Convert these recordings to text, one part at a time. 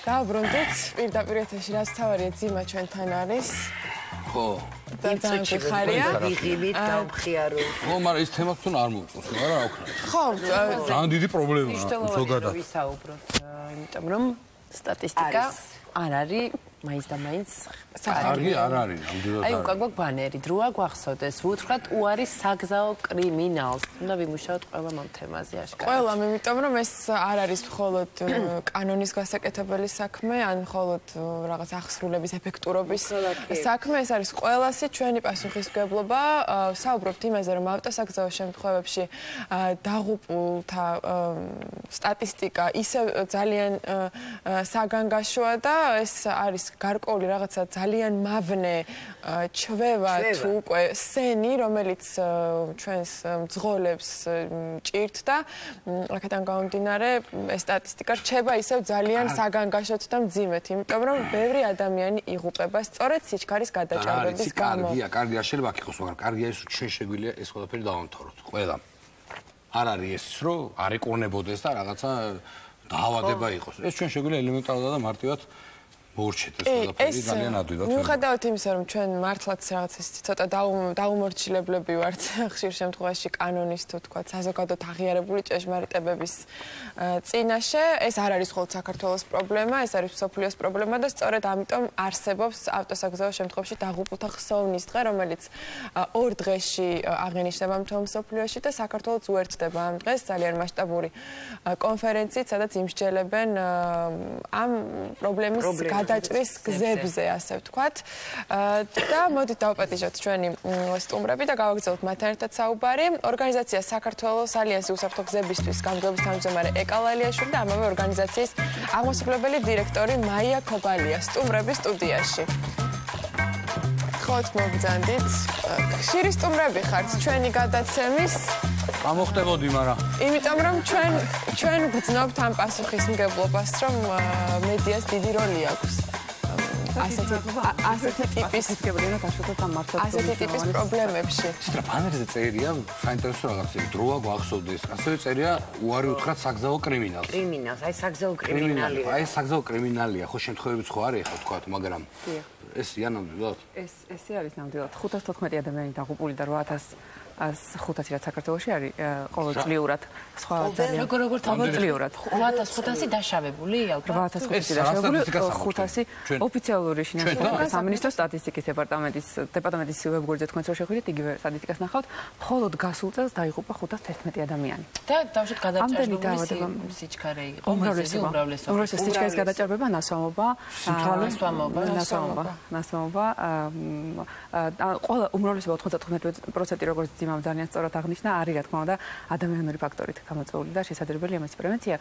დაბრუნდით პირდაპირ ეთერში რაც თავარია ძიმა ჩვენთან არის. ხო. და ძალიან ხარია. ვიღიმით გამხიარო. ხო, მაგრამ ის თემა თვითონ არ მოუწევს, მაგრამ რა ვქნა. ხო, ძალიან დიდი პრობლემაა ზოგადად. ვისაუბროთ, იმიტომ რომ სტატისტიკა არ არის მაინც და მაინც კარგი არ არის ნამდვილად. აი უკან გვაქვს ბანერი, დროა გვახსოვდეს, ვუთხრათ უარი საგზაო კრიმინალს. უნდა ვიმუშაოთ ყველა ამ თემაზე აშკარად. ყველა, იმიტომ რომ ეს არ არის მხოლოდ კანონის გასაკეთებელი საქმე, ან მხოლოდ რაღაც ახსრულების ეფექტურობის საქმე, ეს არის ყველასი ჩვენი პასუხისმგებლობა. საუბრობთ იმაზე, რომ ავტოსაგზაო შემთხვევებში დაღუპულთა სტატისტიკა ისევ ძალიან საგანგაშოა და ეს არის გარკვეული რაღაცა ძალიან მავნე ჩვევა თუ უკვე სენი, რომელიც ჩვენს მძღოლებს ჭირთ და აქედან გამომდინარე ეს სტატისტიკა რჩება ისევ ძალიან საგანგაშოდ და მძიმედ, იმიტომ რომ ბევრი ადამიანი იღუპება სწორედ სიჩქარის გადაჭარბების გამო. კარგი არ შეიძლება აქ იყოს, მაგრამ კარგია ის რომ ჩვენ შეგვიძლია ეს ყველაფერი დავამთავროთ. ყველა. არ არის ეს რომ არ ეკურნებოდეს და რაღაცა დაავადება იყოს. ეს ჩვენ შეგვიძლია ელემენტარულად და მარტივად მოვურჩეთ ეს ყველაფერი ძალიან ადვილად. მიუხედავად იმისა, რომ ჩვენ მართლაც რაღაც ის ცოტა დაუმორჩილებლები ვართ ხშირ შემთხვევაში კანონის თუ თქვა საზოგადოოდ აღიარებული ჭეშმარიტებების წინაშე, ეს არ არის მხოლოდ საქართველოს პრობლემა, ეს არის მსოფლიოს პრობლემა და სწორედ ამიტომ არსებობს ავტოსაგზაო შემთხვევაში დაღუპულთა ხსოვნის დღე, რომელიც 2 დღეში აღინიშნება მთელ მსოფლიოში და საქართველოც უერთდება ამ დღეს ძალიან მასშტაბური კონფერენციით, სადაც იმსჯელებენ ამ პრობლემის გადაჭრის გზებზე, ასე ვთქვათ. და მოდით დავპატიჟოთ ჩვენი სტუმრები და გავაგრძელოთ მათთან ერთად საუბარი. ორგანიზაცია საქართველოს ალიანსი უსაფრთხო გზებისთვის გამგეობის თავმჯდომარე ეკალალიაშვილი და ამავე ორგანიზაციის აღმასრულებელი დირექტორი მაია ქობალია სტუმრების სტუდიაში. ხოთ მოგძანდით. ხშირი სტუმრები ხართ ჩვენი გადაცემის. გამოხდებოდი, მაგრამ იმიტომ რომ ჩვენ გძნობთ ამ პასუხისმგებლობას, რომ მედიას დიდი როლი აქვს. ასეთი ტიპის პრობლემებში. ცოტა ბანერზე წერია საინტერესო რაღაცები, დროა გვახსოვდეს. ასევე წერია უარი უთხრათ საგზაო კრიმინალს. კრიმინალს, აი საგზაო კრიმინალია. აი საგზაო კრიმინალია, ხო შემთხვევებიც ხო არის, ხო თქვათ, მაგრამ ესია ნამდვილად? ესე არის ნამდვილად. 514 ადამიანი დაღუპული და 8500 რაც საქართველოში არის ყოველწლიურად. სხვა ძალიან როგორ ყოველწლიურად. 8500 დაშავებული ალბათ. 8500 დაშავებული, 500 ოფიციალური შინაგანი სამინისტრო სტატისტიკის დეპარტამენტის ვებგვერდზე თქვენც რო შეხვიდეთ, იგივე სტატისტიკას ნახავთ, მხოლოდ გასულ წელს დაიღუპა 511 ადამიანი. და დავშოთ გადაჭარბებული სიჩქარე იყო. უმრავლესობა სიჩქარის გადაჭარბება, ნასვამობა, ყველა უმრავლესობა 95% როგორც მამ ძალიან სწორად აღნიშნა, არის რა თქმა უნდა ადამიანური ფაქტორით გამოწვეული და შესაძლებელია ამის პრევენცია.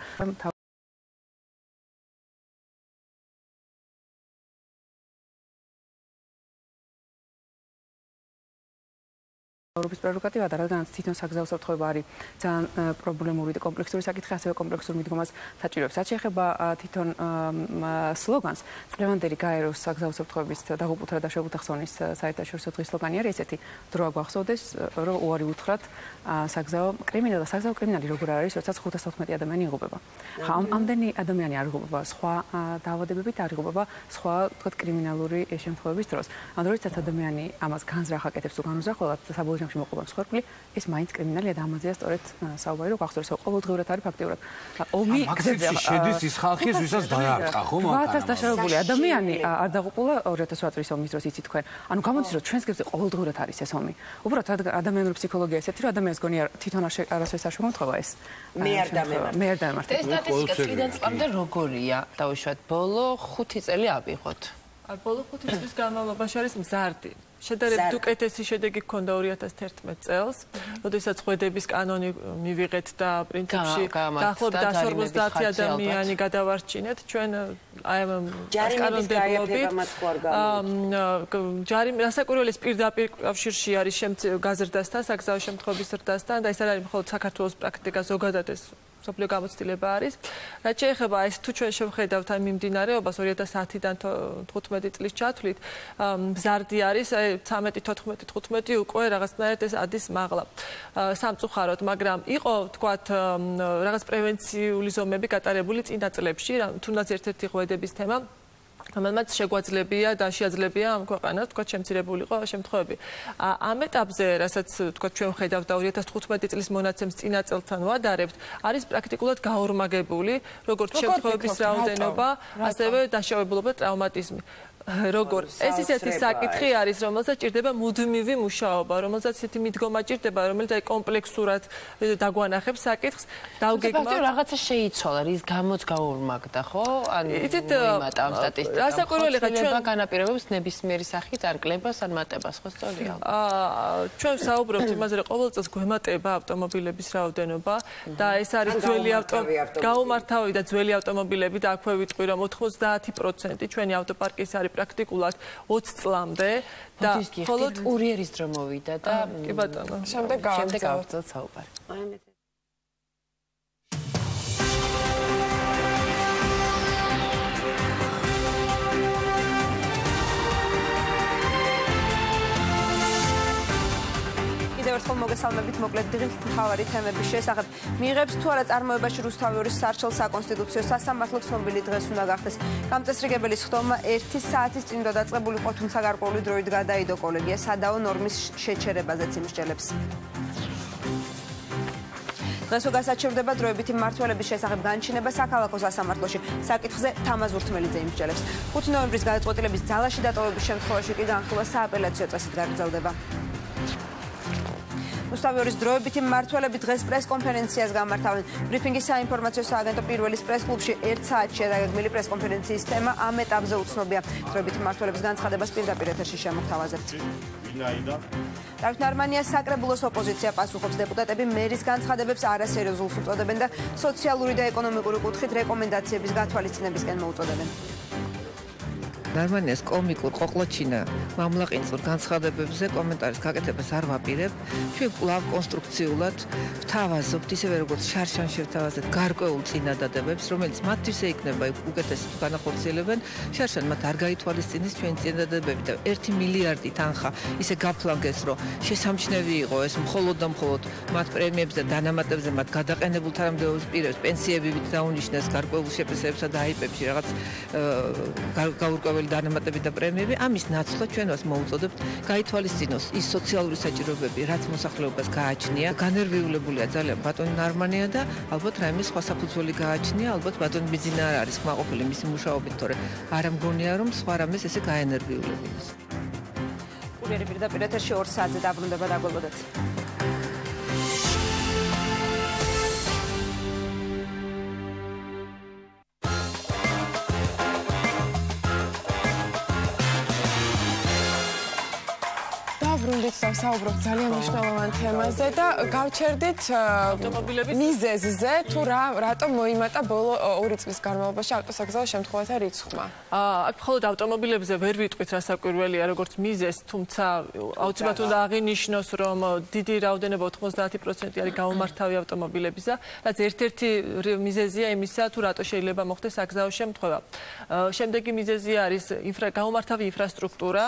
ევროპის პრეროგატივა და რადგანაც თვითონ საგზაო საფრთხეობა არის ძალიან პრობლემური და კომპლექსური საკითხი, ასევე კომპლექსურ მიდგომას საჭიროებს. რაც შეეხება თვითონ სლოგანს, წლევანდელი გაეროს საგზაო საფრთხეობის დაღუპულთა და დაშავებულთა ხსოვნის საერთაშორისო დღის სლოგანი არის ესეთი: დროა გვახსოვდეს, რომ უარი უთხრათ საგზაო კრიმინალს და საგზაო კრიმინალი როგორ არის, როდესაც 514 ადამიანი იღუპება. ამდენი ადამიანი არ იღუპება სხვა დაავადებებით, არ იღუპება სხვა თქვათ კრიმინალური შემთხვევების დროს. ან როდესაც ადამიანი ამას განზრახ აკეთებს თუ განუზრახველად საბოლოო მოყვება მსხვერპლი, ეს მაინც კრიმინალია და ამაზეა სწორედ საუბარი, რომ გახსოვდეს, რომ ყოველდღიურად არის ფაქტიურად. ომი გზებზე შედის ის ხალხი, ვისაც დაარტყა, ხო მაგ 1000 დაშავებული ადამიანი არ დაღუპულა 2008 წლის ომის დროს, იცით თქვენ. ანუ გამოდის, რომ ჩვენს გზებზე ყოველდღიურად არის ეს ომი. უბრალოდ ადამიანური ფსიქოლოგია ესეთი, რომ ადამიანს გონია თვითონ არასოდეს არ შემოთხოვა ეს. მე არ დამემართა. ეს სტატისტიკა წიდან წამდე როგორია? დავუშვათ, ბოლო 5 წელი ავიღოთ. ბოლო 5 წლის განმავლობაში არის მზარდი. შედარებით უკეთესი შედეგი ჰქონდა 2011 წელს, როდესაც ხვედების კანონი მივიღეთ და პრინციპში დაახლოებით 150 ადამიანი გადავარჩინეთ. ჩვენ აი ამ კანონმდებლობით რასაკვირველია პირდაპირ კავშირში არის გაზრდასთან, საგზაო შემთხვევების ზრდასთან და ეს არ არის მხოლოდ საქართველოს პრაქტიკა, ზოგადად ეს მსოფლიო გამოცდილება არის. რაც შეეხება ეს თუ ჩვენ შევხედავთ ამ მიმდინარეობას 2010-დან 15 წლის ჩათვლით, მზარდი არის 13, 14, 15 უკვე რაღაცნაირად ეს ადის მაღლა. სამწუხაროდ, მაგრამ იყო თქვათ რაღაც პრევენციული ზომები გატარებული წინა წლებში, თუნდაც ერთ-ერთი ღვედების თემა რომელმაც შეგვაძლებია და შეაძლებია ამ ქვეყანას თქვათ შემცირებულიყო შემთხვევები. ამ ეტაპზე, რასაც თქვათ ჩვენ ვხედავთ და 2015 წლის მონაცემს წინა წელთან ვადარებთ, არის პრაქტიკულად გაორმაგებული როგორც შემთხვევების რაოდენობა, ასევე დაშავებულობა და ტრავმატიზმი. როგორ ეს ისეთი საკითხი არის, რომელსაც ჭირდება მუდმივი მუშაობა, რომელსაც ისეთი მიდგომა ჭირდება, რომელიც აი კომპლექსურად დაგვანახებს საკითხს, დავგეგმავთ. ფაქტობრივად რაღაცა შეიცვალა, რის გამოც გაორმაგდა, ხო? ანუ იმატა ამ სტატისტიკამ. რასაკვირველი ხა ჩვენ განაპირობებს ნებისმიერი სახით არ კლებას, არ მატებას, ხო სწორია? ჩვენ საუბრობთ იმაზე, რომ ყოველ წელს გვემატება ავტომობილების რაოდენობა და ეს არის ძველი გაუმართავი და ძველი ავტომობილები და აქვე ვიტყვი, რომ 90% ჩვენი ავტოპარკის არის პრაქტიკულად 20 წლამდე და მხოლოდ კურიერის დრო მოვიდა და კი ბატონო შემდეგ გავაგრძელოთ საუბარი. ერთხელ მოგესალმებით მოკლედ დღის მთავარი თემების შესახებ. მიიღებს თუ არა წარმოებაში რუსთავის სარჩელ საკონსტიტუციო სასამართლო ცნობილი დღეს უნდა გახდეს. გამწესრიგებელის ხდომა 1 საათის წინ დაწყებული იყო, თუმცა გარკვეული დროით გადაიდო კოლეგია სადაო ნორმის შეჩერებაზეც იმსჯელებს. დღესო გასაჩერდება დროებითი მმართველების შესახებ განჩინება საქალაქო სასამართლოში. საკითხზე თამაზ ურთმელიძე იმსჯელებს. 5 ნოემბრის გადაწყვეტილების ძალაში დატოვების შემთხვევაში კი განხილვა სააპელაციო წესით გაგრძელდება. რუსთავის დროებითი მმართველები დღეს პრესკონფერენციას გამართავენ. ბრიფინგის საინფორმაციო სააგენტო პირველის პრესკლუბში 1 საათშია დაგეგმილი პრესკონფერენციის თემა ამ ეტაპზე უცნობია. დროებითი მმართველების განცხადებას პირდაპირ ეთერში შემოგთავაზებთ. დავით ნარმანიას საკრებულოს ოპოზიცია პასუხობს. დეპუტატები მერის განცხადებებს არასერიოზულს უწოდებენ და სოციალური და ეკონომიკური კუთხით რეკომენდაციების გათვალისწინებისკენ მოუწოდებენ. ნარმანიას კომიკურ ყოყლოჩინა მამლაყინწურ განცხადებებზე კომენტარის გაკეთებას არ ვაპირებ. ჩვენ კვლავ კონსტრუქციულად ვთავაზობთ, ისევე როგორც შარშან შევთავაზეთ გარკვეულ წინადადებებს, რომელიც მათთვის ეიქნება უკეთესი თუ განახორციელებენ. შარშან მათ არ გაითვალისწინის ჩვენი წინადადებები და 1 მილიარდი თანხა ისე გაფლანგეს, რომ შესამჩნევი იყო ეს მხოლოდ და მხოლოდ მათ პრემიებს და დანამატებზე მათ გადაყენებულ თანამდებობის პირებს პენსიები დაუნიშნეს გარკვეულ შეფასებებსა და აიპებში რაღაც გაურკვეველი დანამატები და პრემიები, ამის ნაცვლად ჩვენ მას მოუწოდებთ გაითვალისწინოს ის სოციალური საჭიროებები, რაც მოსახლეობას გააჩნია. განერვიულებულია ძალიან ბატონი ნარმანია და ალბათ რაიმე სხვა საფუძველი გააჩნია, ალბათ ბატონი ბიძინა არ არის ხმაყოფილი მისი მუშაობით, თორე არ ამგონია რომ სხვა რამეს ესე გაენერვიულებინოს. კურიერი პირდაპირ ეთერში 2 საათზე დაბრუნდება, დაგველოდეთ. ბრუნდით და საუბრობთ ძალიან მნიშვნელოვან თემაზე და გავჩერდით ავტომობილების მიზეზზე თუ რატომ მოიმატა ბოლო 2 წლის განმავლობაში ავტოსაგზაო შემთხვევათა რიცხვმა. აქ მხოლოდ ავტომობილებზე ვერ ვიტყვით რასაკვირველია როგორც მიზეზს, თუმცა აუცილებლად უნდა აღინიშნოს, რომ დიდი რაოდენობა 90% არის გაუმართავი ავტომობილებისა, რაც ერთ-ერთი მიზეზია იმისა, თუ რატო შეიძლება მოხდეს საგზაო შემთხვევა. შემდეგი მიზეზი არის გაუმართავი ინფრასტრუქტურა,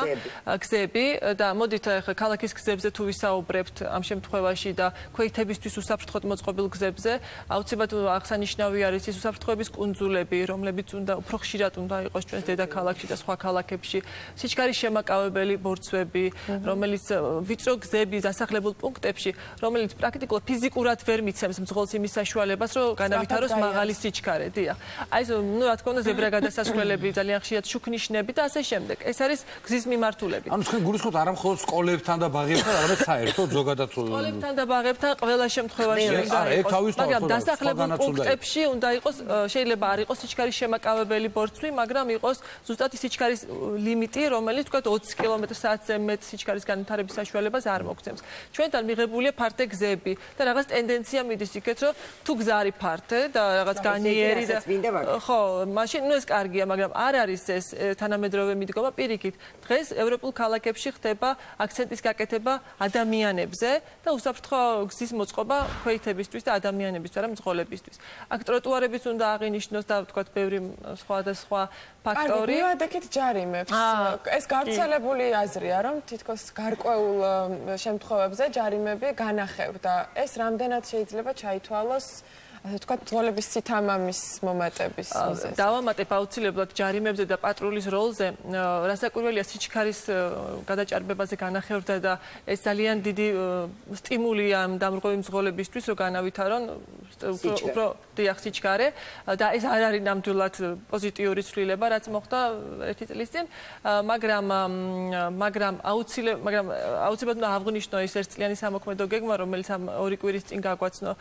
გზები და მოდით ახლა ქალაქის გზებზე თუ ვისაუბრებთ ამ შემთხვევაში და ქვეითებისთვის უსაფრთხოდ მოწყობილ გზებზე, აუცილებლად აღსანიშნავი არის ის უსაფრთხოების კუნძულები, რომლებიც უნდა უფრო ხშირად უნდა იყოს ჩვენს დედაქალაქში და სხვა ქალაქებში, სიჩქარის შემაკავებელი ბორცვები, რომელიც ვიწრო გზების დასახლებულ პუნქტებში, რომელიც პრაქტიკულად ფიზიკურად ვერ მიცემს მძღოლს იმის საშუალებას, რომ განავითაროს მაღალი სიჩქარე. დიახ. აი ეს რა თქმა უნდა ზებრა გადასასვლელები, ძალიან ხშირად შუქნიშნები და ასე შემდეგ. ეს არის გზის მიმართულები. ანუ თქვენ გულისხმობთ არა მხოლოდ სკოლებთან და ბაღებთან, არამედ საერთოდ ზოგადად სკოლებთან და ბაღებთან ყველა შემთხვევაში უნდა იყოს. მაგრამ დასახლებულ პუნქტებში უნდა იყოს, შეიძლება არ იყოს სიჩქარის შემაკავებელი ბორცვი, მაგრამ იყოს ზუსტად სიჩქარის ლიმიტი, რომელიც თქვა 20 კმ/სთ-ზე მეტ სიჩქარის განვითარების საშუალებას არ მოგცემს. ჩვენთან მიღებულია ფართე გზები და რაღაც ტენდენცია მიდის იქეთ, რომ თუ გზა არის ფართე და რაღაც განიერი და ხო, მაშინ ეს კარგია, მაგრამ არ არის ეს თანამედროვე მიდგომა პირიქით. დღეს ევროპულ ქალაქებში ხდება აქცენტის გაკეთება ადამიანებზე და უსაფრთხო გზის მოწყობა ქვეითებისთვის და ადამიანებისთვის, არა მძღოლებისთვის. აქ ტროტუარებიც უნდა აღინიშნოს და ვთქვათ, ბევრი სხვადასხვა ფაქტორი. მივადექით ჯარიმებს. ეს გავრცელებული აზრია, რომ თითქოს გარკვეულ შემთხვევებზე ჯარიმები განახევდა. ეს რამდენად შეიძლება ჩაითვალოს ასე ვთქვათ, ძღოლების სითამამის მომატების მიზეზი. დავამატებ აუცილებლად ჯარიმებზე და პატრულის როლზე, რასაკვირველია სიჩქარის გადაჭარბებაზე განახევდა და ეს ძალიან დიდი სტიმულია ამ დამრღვევი მძღოლებისთვის, რომ განავითარონ უფრო დიახ სიჩქარე და ეს არ არის ნამდვილად პოზიტიური ცვლილება, რაც მოხდა 1 წლის წინ, მაგრამ აუცილებლად უნდა აღვნიშნო ეს ერთწლიანი სამოქმედო გეგმა, რომელიც ამ 2 კვირის წინ გაგვაცნო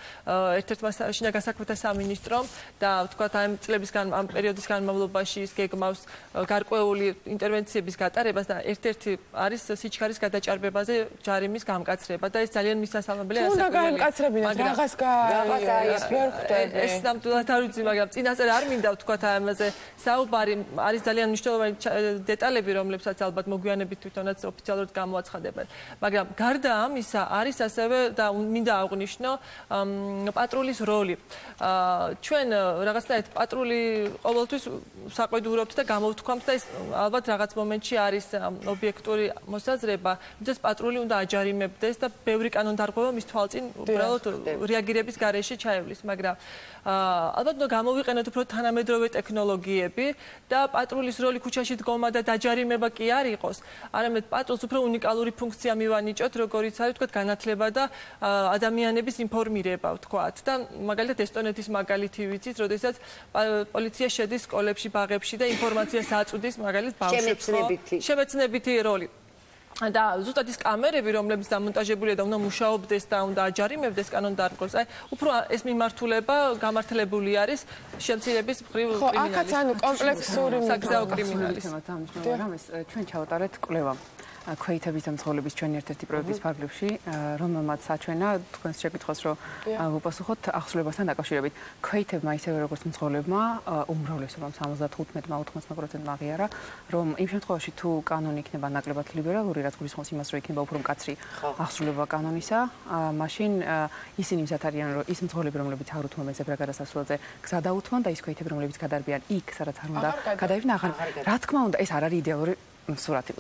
ერთ-ერთმა შინაგან გასაქმეთა სამინისტრომ და ვთქვათ ამ პერიოდის განმავლობაში ის გეგმავს გარკვეული ინტერვენციების გატარებას და ერთ-ერთი არის სიჩქარის გადაჭარბებაზე ჯარიმის გამკაცრება და ეს ძალიან მისასალმებელია ეს ნამდვილად არ ვიცი, მაგრამ წინასწარ არ მინდა ვთქვათ ამაზე საუბარი, არის ძალიან მნიშვნელოვანი დეტალები, რომლებსაც ალბათ მოგვიანებით თვითონაც ოფიციალურად გამოაცხადებენ. მაგრამ გარდა ამისა, არის ასევე და მინდა აღვნიშნო პატრულის როლი. ჩვენ რაღაცნაირად პატრული ყოველთვის საყვედურობთ და გამოვთქვამთ და ეს ალბათ რაღაც მომენტში არის ობიექტური მოსაზრება, ვინც პატრული უნდა აჯარიმებდეს და ბევრი კანონდარღვევა მის თვალწინ უბრალოდ რეაგირების გარეშე ჩაევლის, მაგრამ ალბათ უნდა გამოვიყენოთ უფრო თანამედროვე ტექნოლოგიები და პატრულის როლი ქუჩაში დგომა და დაჯარიმება კი არ იყოს, არამედ პატრულს უფრო უნიკალური ფუნქცია მივანიჭოთ, როგორიც არის ვთქვათ განათლება და ადამიანების ინფორმირება ვთქვათ და მაგალითად ესტონეთის მაგალითი ვიცით, როდესაც პოლიცია შედის სკოლებში, ბაღებში და ინფორმაციას აწვდის მაგალითად ბავშვებს შემეცნებითი როლი. და ზუსტად ის კამერები, რომლებიც დამონტაჟებულია და უნდა მუშაობდეს და უნდა აჯარიმებდეს კანონდარღვევას, აი უფრო ეს მიმართულება გამართლებული არის შემცირების მხრივ კრიმინალის. ხო, აქაც ანუ კომპლექსური საგზაო კრიმინალის. ჩვენ ჩავატარეთ კვლევა ქვეითების და მძღოლების ჩვენი ერთ-ერთი პროექტის ფარგლებში, რომელმაც საჩვენა თქვენს შეკითხვას, რომ უპასუხოთ აღსრულებასთან დაკავშირებით. ქვეითებმა ისევე როგორც მძღოლებმა, უმრავლესობამ 75-80% აღიარა, რომ იმ შემთხვევაში თუ კანონი იქნება ნაკლებად ლიბერალური, რაც გულისხმობს იმას, რომ იქნება უფრო მკაცრი აღსრულება კანონისა, მაშინ ისინი მზად არიან, რომ ის მძღოლები, რომლებიც არ უთმობენ ზებრა გადასასვლელზე, გზა დაუთმონ და ის ქვეითები, რომლებიც გადარბიან იქ, სადაც არ უნდა გადაიყვნენ, აღარ. რა თქმა უნდა, ეს არ არის იდეალური სურათი.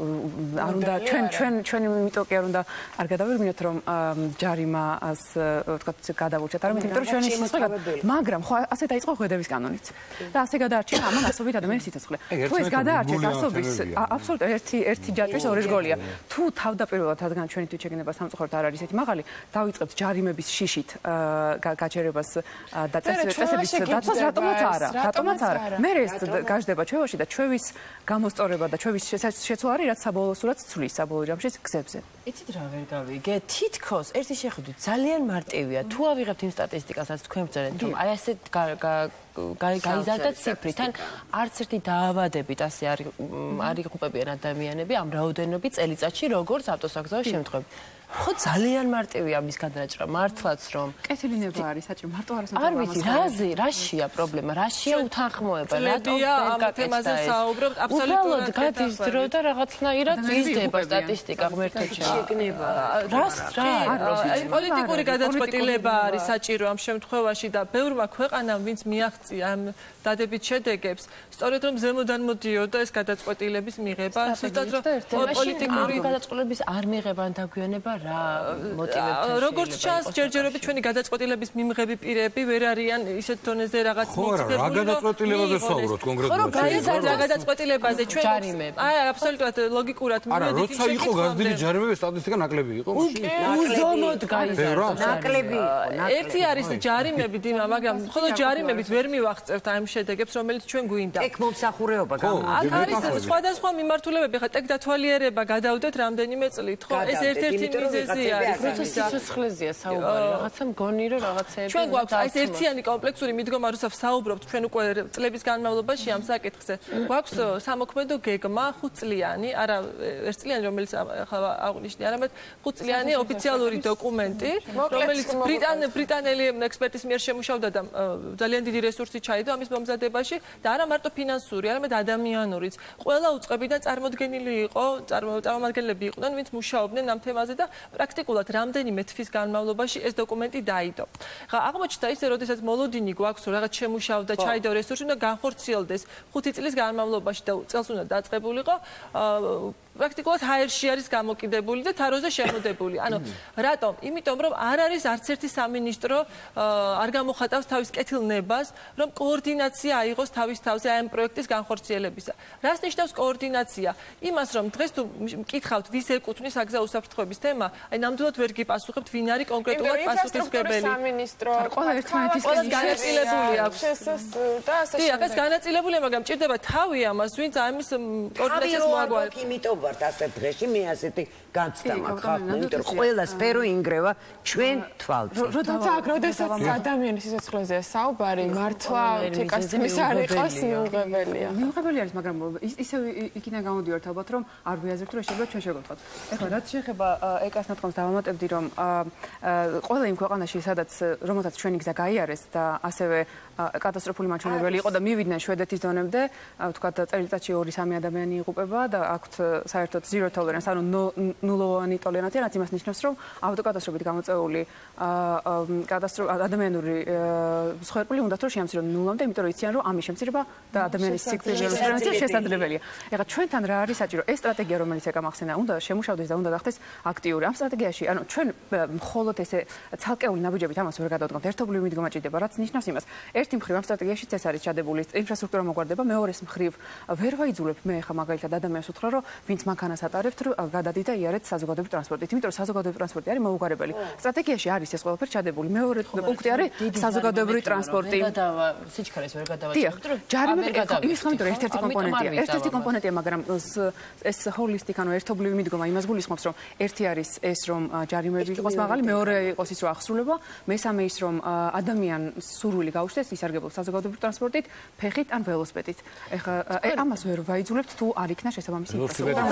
არ უნდა ჩვენ იმიტომ კი არ უნდა არ გადავირგვინოთ, რომ ჯარიმას ვთქვათ გადავურჩათ, არამედ იმიტომ რომ ჩვენი სიცოცხლე, მაგრამ ხო ასე დაიწყო ხვედების კანონიც. და ასე გადაარჩინა ამან ასობით ადამიანის სიცოცხლე. თუ ეს გადაარჩეს ასობის, აბსოლუტურად ერთი ჯაჭვის ორი რგოლია. თუ თავდაპირველად რადგან ჩვენი თვითშეგნება სამწუხაროდ არ არის ესეთი მაღალი, დავიწყებთ ჯარიმების შიშით გაჩერებას და წესების დაცვას, რატომაც არა. მე ეს გაждდება ჩვევაში და ჩვევის გამოსწორება და ჩვევის შეცვლა არის, რაც საბოლოო სურათს ცვლის საბოლოო ჯამში გზებზე. იცით რა ვერ გავიგე? თითქოს ერთი შეხედვით ძალიან მარტივია. თუ ავიღებთ იმ სტატისტიკასაც თქვენ ბრძანეთ, რომ აი ასეთ გაიზარდა ციფრიდან არც ერთი დაავადებით ასე არ იღუპებიან ადამიანები ამ რაოდენობით წელიწადში, როგორც ავტოსაგზაო შემთხვევები. ხო ძალიან მარტივია მის გადაჭრა, მართლაც რომ კეთილინება არის საჭირო, მარტო არის არ ვიცი, რაშია პრობლემა, რაშია უთანხმოება, რატომ ამ თემაზე საუბრობთ, აბსოლუტურად გადის დრო და რაღაცნაირად იზრდება სტატისტიკა ღმერთეთში. აი პოლიტიკური გადაწყვეტილება არის საჭირო ამ შემთხვევაში და ბევრმა ქვეყანამ ვინც მიაღწია ამ დადებით შედეგებს, სწორედ რომ ზემოდან მოდიოდა ეს გადაწყვეტილების მიღება, ზუსტად რომ პოლიტიკური გადაწყვეტილების არ მიღება ან დაგვიანება რა მოტივებთან როგორც ჩანს, ჯერჯერობით ჩვენი გადაწყვეტილების მიმღები პირები ვერ არიან ისეთ დონეზე რაღაც მიწდებული. რა გადაწყვეტილებაზე საუბრობთ კონკრეტულად? ხო, გაიზარდა გადაწყვეტილებაზე ჩვენ ჯარიმები. აი, აბსოლუტურად ლოგიკურად არა, როცა იყო გაზრდილი ჯარიმები, სტატისტიკა ნაკლები იყო მაშინ. უზომოდ გაიზარდა. ნაკლები იყო. ერთი არის ჯარიმები, დიმა, მაგრამ ხოლო ჯარიმებით ვერ მივახწევთ ამ შედეგებს, რომელიც ჩვენ გვინდა. ეგ მომსახურეობა გამოდის. აქ არის სხვადასხვა მიმართულებები, ხა ტექ დათვალიერება გადავდეთ რამდენიმე წლით, ხო? ეს ერთ-ერთი მიზეზი არის. სიცოცხლეზეა საუბარი, რაღაცა მგონი რომ რაღაცეები. ჩვენ გვაქვს აი ეს ერთიანი კომპლექსური მიდგომა, როდესაც საუბრობთ ჩვენ უკვე წლების განმავლობაში ამ საკითხზე. გვაქვს სამოქმედო გეგმა 5 წლიანი, არა 1 წლიანი, რომელიც ახლა აღნიშნე, არამედ 5 წლიანი ოფიციალური დოკუმენტი, რომელიც ბრიტანელი ექსპერტის მიერ შემუშავდა და ძალიან დიდი რესურსი ჩაიდო ამის მომზადებაში და არა მარტო ფინანსური, არამედ ადამიანურიც. ყველა უწყებიდან წარმოდგენილი იყო, წარმომადგენლები იყვნენ, ვინც მუშაობდნენ ამ თემაზე და პრაქტიკულად რამდენიმე თვის განმავლობაში ეს დოკუმენტი დაიდო. ხა აღმოჩნდა ისე, როდესაც მოლოდინი გვაქვს, რომ რაღაც შემუშავდა, ჩაიდო რესურსი, უნდა განხორციელდეს 5 წლის განმავლობაში და წელს უნდა დაწყებულიყო. პრაქტიკულად ჰაერში არის გამოკიდებული და თაროზე შემოდებული. ანუ რატომ? იმიტომ რომ არ არის არც ერთი სამინისტრო არ გამოხატავს თავის კეთილნებას, რომ კოორდინაცია აიღოს თავის თავზე ამ პროექტის განხორციელებისა. რას ნიშნავს კოორდინაცია? იმას, რომ დღეს თუ მკითხავთ, ვის ეკუთვნის საგზაო უსაფრთხოების თემა, აი ნამდვილად ვერ გიპასუხებთ, ვინ არის კონკრეტულად პასუხისმგებელი. სამინისტრო ყველა ერთმანეთის განაწილებული აქვს. და ასე დიახ, ეს განაწილებულია, მაგრამ ჭირდება თავი ამას, ვინც ამის კოორდინაციას მოაგვარებს. იმიტომ ვარ ასეთ დღეში მე ასეთი განცდა მაქვს ხალხი, იმიტომ რომ ყველა სფერო ინგრევა ჩვენ თვალწინ. თუმცა აქ როდესაც ადამიანის სიცოცხლეზეა საუბარი, მართლა თიკასწინის არ იყოს მიუღებელია. მიუღებელი არის, მაგრამ ისევ იქიდან გამოდივართ ალბათ, რომ არ ვიაზრებთ, რომ შეიძლება ჩვენ შეგოთხოვთ. ეხლა რაც შეეხება ეკას ნათქვამს დავამატებდი, რომ ყველა იმ ქვეყანაში, სადაც რომელსაც ჩვენი გზა გაიარეს და ასევე კატასტროფული მაჩვენებელი იყო და მივიდნენ შვედეთის დონემდე, ვთქვათ, წელიწადში 2-3 ადამიანი იღუპება და აქვთ საერთოდ zero tolerance, ანუ ნულოვანი ტოლერანცია, რაც იმას ნიშნავს, რომ ავტოკატასტროფით გამოწვეული ადამიანური მსხვერპლი უნდათ რომ შეამცირონ ნულამდე, იმიტომ რომ იციან, რომ ამის შემცირება და ადამიანის სიკვდილის პრევენცია შესაძლებელია. ეხლა ჩვენთან რა არის საჭირო? ეს სტრატეგია, რომელიც ეკამახსენა, უნდა შემუშავდეს და უნდა გახდეს აქტიური. ამ სტრატეგიაში, ანუ ჩვენ მხოლოდ ესე ცალკეული ნაბიჯებით ამას ვერ გადავდგამთ. ერთობლივი მიდგომა ჭირდება, რაც ნიშნავს იმას. ერთი მხრივ ამ სტრატეგიაშიც ეს არის ჩადებული, ინფრასტრუქტურა მოგვარდება, მეორეს მხრივ ვერ ვაიძულებ მე ხა მაგალითად ადამიანს უთხრა, რომ ვინც მანქანას ატარებთ, რომ გადადით და იარეთ საზოგადოებრივ ტრანსპორტით, იმიტომ რომ საზოგადოებრივი ტრანსპორტი არის მოუგარებელი. სტრატეგიაში არის ეს ყველაფერი ჩადებული. მეორე პუნქტი არის საზოგადოებრივი ტრანსპორტი. სიჩქარეს ვერ დიახ, ჯარიმები იმის გამო რომ ერთ-ერთი კომპონენტია. ერთ-ერთი კომპონენტია, მაგრამ ეს ჰოლისტიკ, ანუ ერთობლივი მიდგომა იმას გულისხმობს, რომ ერთი არის ეს, რომ ჯარიმები იყოს მაღალი, მეორე იყოს ის, რომ ახსრულება, მესამე ის, რომ ადამიანს სურვილი გაუჩნდეს ისარგებლოს საზოგადოებრივ ტრანსპორტით, ფეხით ან ველოსიპედით. ეხლა ამას ვერ ვაიძულებთ თუ არ იქნა შესაბამისი ინფრასტრუქტურა.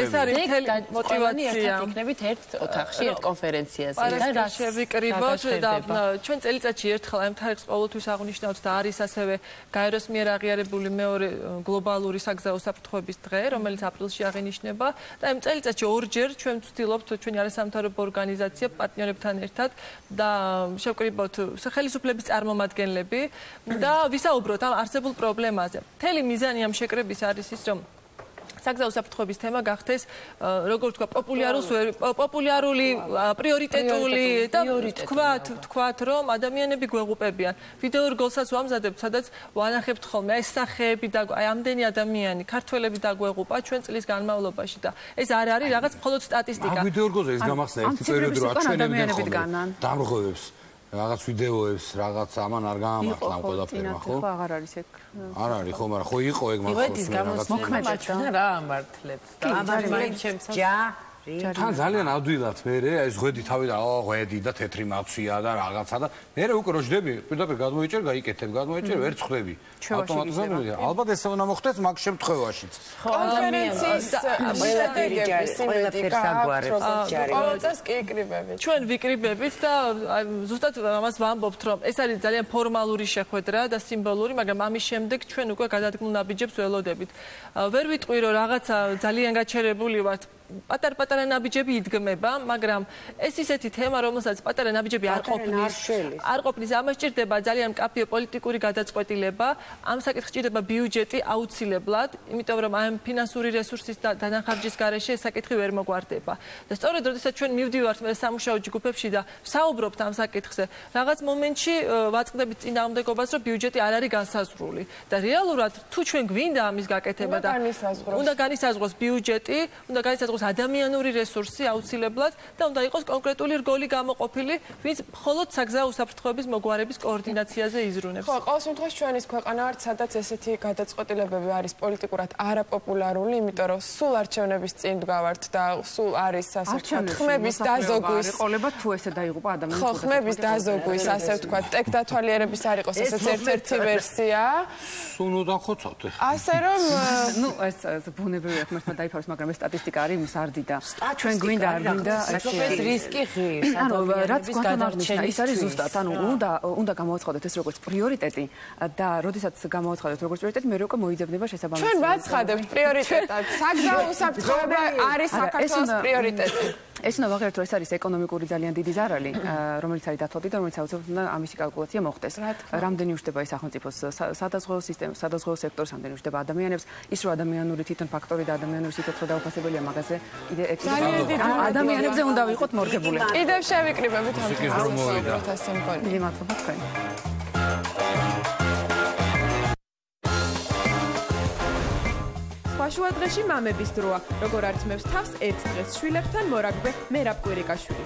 ეს არის მოტივაცია. იქნებით ერთ ოთახში, ერთ კონფერენციაზე და შევიკრიბოთ და ჩვენ წელიწადში ერთხელ ამ თარიღს ყოველთვის აღნიშნავთ და არის ასევე გაეროს მიერ აღიარებული მეორე გლობალური საგზაო უსაფრთხოების დღე, რომელიც აპრილში აღინიშნება და ამ წელიწადში ორჯერ ჩვენ ვცდილობთ ჩვენი არასამთავრობო ორგანიზაცია პარტნიორებთან ერთად და შევკრიბოთ ხელისუფლების წარმომადგენლები და ვისაუბროთ ამ არსებულ პრობლემაზე. მთელი მიზანი ამ შეკრების არის ის, რომ საგზაო უსაფრთხოების თემა გახდეს, როგორ ვთქვა, პოპულარული, პრიორიტეტული და თქვათ, რომ ადამიანები გვეღუპებიან. ვიდეო რგოლსაც ვამზადებთ, სადაც ვანახებთ ხოლმე ეს სახეები და აი ამდენი ადამიანი, ქართველები დაგვეღუპა ჩვენ წლის განმავლობაში და ეს არ არის რაღაც მხოლოდ სტატისტიკა. ამ ვიდეო რგოლზე ის გამახსნა ერთი პერიოდი, რომ აჩვენებდნენ დამრღვევებს. რაღაც ვიდეოებს, რაღაც ამან არ გაამართლა ამ ყველაფერმა, ხო? ხო, აღარ არის ეგ. არ არის, ხო, მაგრამ ხო იყო ეგ მახსოვს რაღაც მოქმედება რა ამართლებს და ამას მაინც შემცავს. თან ძალიან ადვილად მერე ეს ღვედი თავი და ღვედი და თეთრი მაცვია და რაღაცა და მერე უკვე რო ჯდები პირდაპირ გადმოიჭერ გაიკეთებ გადმოიჭერ ვერ წხვდები ავტომატურად ალბათ ეს უნდა მოხდეს მაგ შემთხვევაშიც კონფერენციის სტრატეგიების ყველაფერს აგვარებს ჯარი ყოველწელს კი იკრიბებით ჩვენ ვიკრიბებით და ზუსტად ამას ვამბობთ რომ ეს არის ძალიან ფორმალური შეხვედრა და სიმბოლური მაგრამ ამის შემდეგ ჩვენ უკვე გადადგმულ ნაბიჯებს ველოდებით ვერ ვიტყვი რომ რაღაცა ძალიან გაჩერებული ვართ პატარ-პატარა ნაბიჯები იდგმება, მაგრამ ეს ისეთი თემა, რომელსაც პატარა ნაბიჯები არ ყოფნის, ამას ჭირდება ძალიან მკაფიო პოლიტიკური გადაწყვეტილება, ამ საკითხს ჭირდება ბიუჯეტი აუცილებლად, იმიტომ რომ ამ ფინანსური რესურსის დანახარჯის გარეშე ეს საკითხი ვერ მოგვარდება. და სწორედ როდესაც ჩვენ მივდივართ სამუშაო ჯგუფებში და ვსაუბრობთ ამ საკითხზე, რაღაც მომენტში ვაწყდებით წინააღმდეგობას, რომ ბიუჯეტი არ არის განსაზღვრული. და რეალურად თუ ჩვენ გვინდა ამის გაკეთება და უნდა განისაზღვროს ბიუჯეტი, უნდა განისაზღვროს ადამიანური რესურსი აუცილებლად და უნდა იყოს კონკრეტული რგოლი გამოყოფილი, ვინც მხოლოდ საგზაო უსაფრთხოების მოგვარების კოორდინაციაზე იზრუნებს. ხო, ყოველ შემთხვევაში ჩვენის ქვეყანა არც სადაც ესეთი გადაწყვეტილებები არის პოლიტიკურად არაპოპულარული, იმიტომ რომ სულ არჩევნების წინ დგავართ და სულ არის ასე ვთქვათ, ხმების დაზოგვის ყოლება თუ ესე დაიღუპა ადამიანს. ხო, ხმების დაზოგვის ასე ვთქვათ, ტექდათვალიერების არ იყოს ესეც ერთ-ერთი ვერსია. სულ უნდა ხოცავთ. ასე რომ ნუ ეს ბუნებრივია ხმასთან დაიფაროს, მაგრამ ეს სტატისტიკა არის საგზავნოს არ დიდა. ჩვენ გვინდა არ გვინდა ეს რისკი ღირს. ანუ რაც გვქონდა აღნიშნა, ის არის ზუსტად. ანუ უნდა გამოაცხადოთ ეს როგორც პრიორიტეტი და როდესაც გამოაცხადოთ როგორც პრიორიტეტი, მე უკვე მოიძებნება შესაბამისი. ჩვენ ვაცხადებთ პრიორიტეტად. საგზავნო საფრთხეობა არის საქართველოს პრიორიტეტი. ეს უნდა ვაღიაროთ, რომ ეს არის ეკონომიკური ძალიან დიდი ზარალი, რომელიც არის დათვალდი და რომელიც აუცილებლად უნდა ამისი კალკულაცია მოხდეს. რამდენი უშვება ეს სახელმწიფოს სადაზღვეო სისტემას, სადაზღვეო სექტორს, რამდენი უშვება ადამიანებს, ის რომ ადამიანური თვითონ ფაქტორი და ადამიანური სიცოცხლე დაუფასებელია მაგაზე ადამიანებზე უნდა ვიყოთ მორგებული. კიდევ შევიკრიბებით ამ თემას. დიდი მადლობა თქვენ. შუა დღეში მამების დროა. როგორ არწმებს თავს ერთ დღეს შვილებთან მორაგბე მერაბ კვირიკაშვილი.